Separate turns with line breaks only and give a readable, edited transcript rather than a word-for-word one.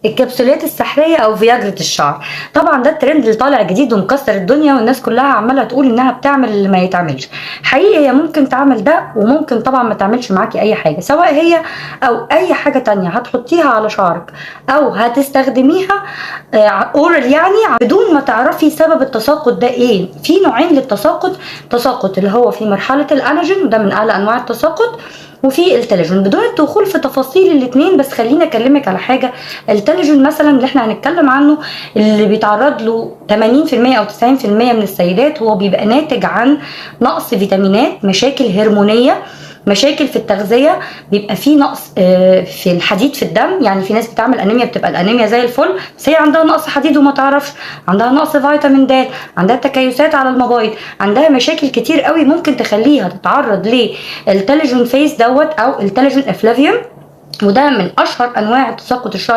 الكبسولات السحرية او فياجرة الشعر. طبعا ده الترند اللي طالع جديد ومكسر الدنيا، والناس كلها عمالة تقول انها بتعمل اللي ما يتعملش. حقيقي هي ممكن تعمل ده، وممكن طبعا ما تعملش معاكي اي حاجة، سواء هي او اي حاجة تانية هتحطيها على شعرك او هتستخدميها اورال، يعني بدون ما تعرفي سبب التساقط ده ايه. في نوعين للتساقط: تساقط اللي هو في مرحلة الاناجين، وده من اعلى انواع التساقط، وفي التليجين. بدون الدخول في تفاصيل الاتنين، بس خليني اكلمك على حاجه. التليجين مثلا اللي احنا هنتكلم عنه، اللي بيتعرض له 80% او 90% من السيدات، هو بيبقى ناتج عن نقص فيتامينات، مشاكل هرمونيه، مشاكل في التغذيه، بيبقى في نقص في الحديد في الدم. يعني في ناس بتعمل انيميا، بتبقى الانيميا زي الفل، بس هي عندها نقص حديد وما تعرفش، عندها نقص فيتامين د، عندها تكيسات على المبايض، عندها مشاكل كتير قوي ممكن تخليها تتعرض للتليجين فيس دوت او التليجين افلافيوم، وده من اشهر انواع تساقط الشعر.